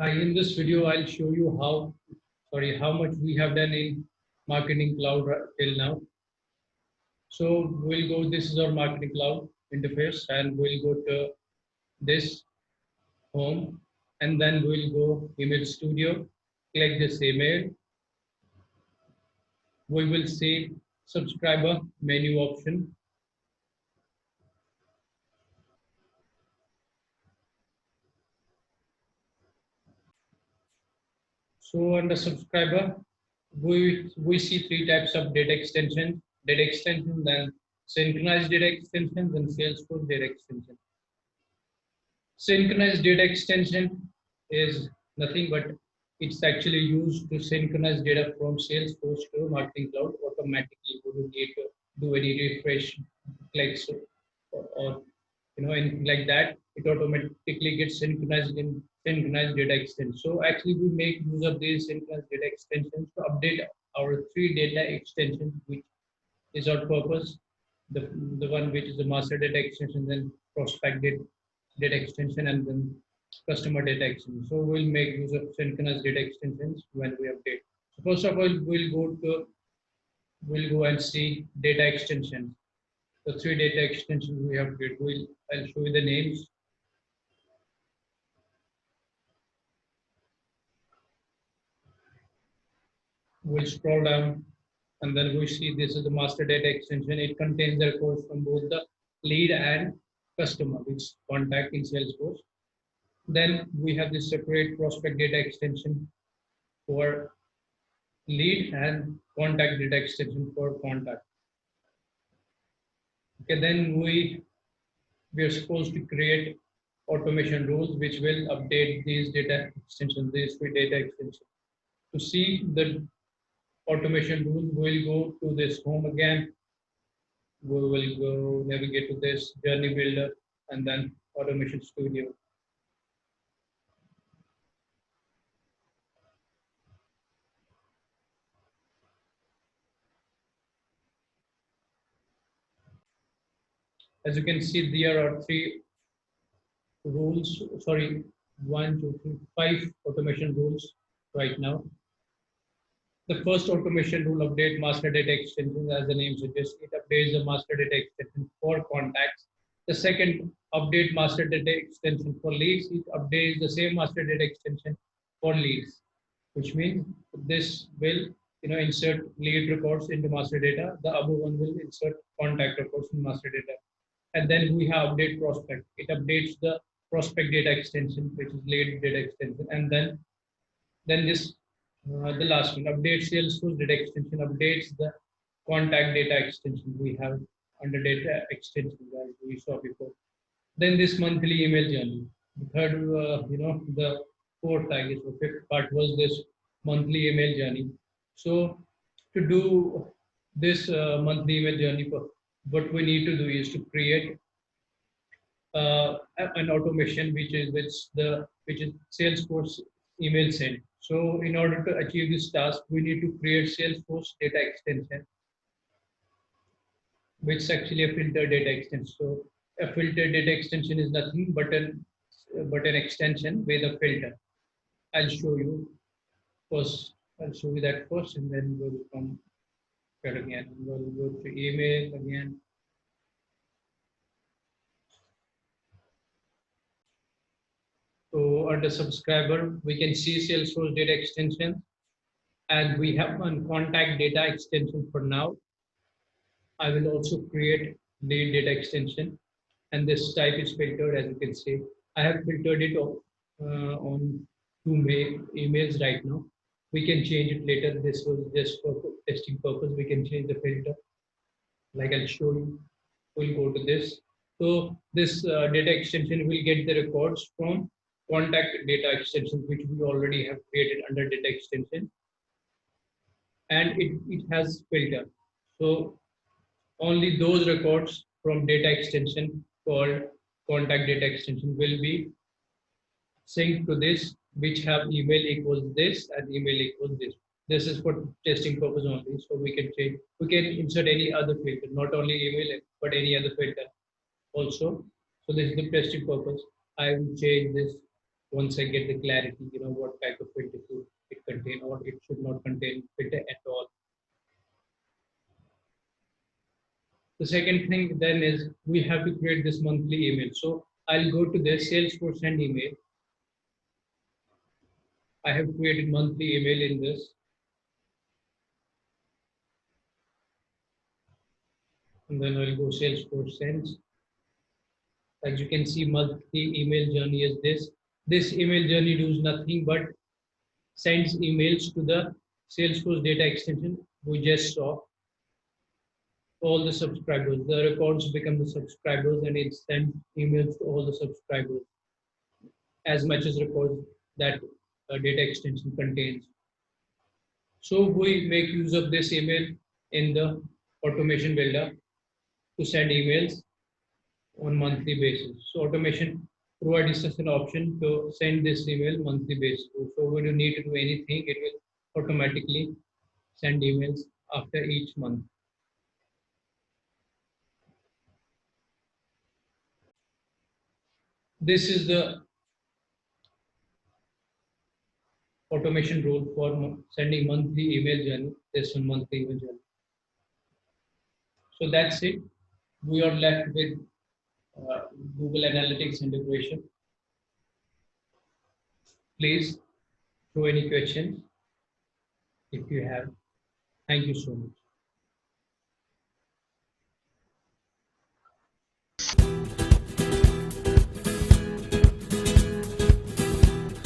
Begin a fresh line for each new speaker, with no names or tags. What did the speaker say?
In this video, I'll show you how much we have done in Marketing Cloud till now. So we'll go, this is our Marketing Cloud interface, and we'll go to this home, and then we'll go Email Studio, click this email. We will see subscriber menu option. So under subscriber, we see three types of data extension, then synchronized data extension, then Salesforce data extension. Synchronized data extension is nothing but it's actually used to synchronize data from Salesforce to Marketing Cloud automatically. We don't need to do any refresh clicks or anything like that. It automatically gets synchronized in synchronized data extension. So actually we make use of these synchronized data extensions to update our three data extensions, which is our purpose. The one which is the master data extension, then prospect data extension, and then customer data extension. So we'll make use of synchronous data extensions when we update. So first of all, we'll go and see data extensions. The three data extensions we have created. I'll show you the names. We'll scroll down, and then we see this is the master data extension. It contains the records from both the lead and customer, which contact in Salesforce. Then we have this separate prospect data extension for lead and contact data extension for contact. Okay, then we are supposed to create automation rules which will update these data extensions, these three data extensions. To see the automation rule, we'll go to this home again. We will go navigate to this journey builder and then automation studio. As you can see, there are three rules, sorry, 1, 2, 3, 5 automation rules right now. The first automation rule, update master data extensions, as the name suggests, it updates the master data extension for contacts. The second, update master data extension for leads, it updates the same master data extension for leads, which means this will insert lead records into master data. The above one will insert contact records in master data. And then we have update prospect. It updates the prospect data extension, which is lead data extension. And then this the last one, update Salesforce data extension, updates the contact data extension we have under data extension as we saw before. Then this monthly email journey. The third, the fourth, I guess, or fifth part was this monthly email journey. So to do this monthly email journey, what we need to do is to create an automation which is Salesforce email send. So in order to achieve this task, we need to create Salesforce data extension, which is actually a filter data extension. So a filter data extension is nothing but an extension with a filter. I'll show you first. I'll show you that first, and then we'll come here again. We'll go to email again. So under subscriber, we can see Salesforce data extension, and we have one contact data extension for now. I will also create lead data extension, and this type is filtered, as you can see. I have filtered it on 2 emails right now. We can change it later. This was just for testing purpose. We can change the filter. Like I'll show you. We'll go to this. So this data extension will get the records from contact data extension, which we already have created under data extension. And it has filter. So only those records from data extension called contact data extension will be synced to this, which have email equals this and email equals this. This is for testing purpose only. So we can change, we can insert any other filter, not only email, but any other filter also. So this is the testing purpose. I will change this once I get the clarity, what type of filter should it contain or it should not contain filter at all. The second thing then is we have to create this monthly email. So I'll go to this Salesforce send email. I have created monthly email in this. And then I'll go Salesforce sends. As you can see, monthly email journey is this. This email journey does nothing but sends emails to the Salesforce data extension we just saw. All the subscribers, the records become the subscribers and it sends emails to all the subscribers as much as records that data extension contains. So we make use of this email in the automation builder to send emails on monthly basis. So automation provides us an option to send this email monthly basis. So we don't need to do anything. It will automatically send emails after each month. This is the automation rule for sending monthly email journey. This one monthly email journey. So that's it. We are left with Google Analytics integration. Please throw any questions if you have. Thank you so much.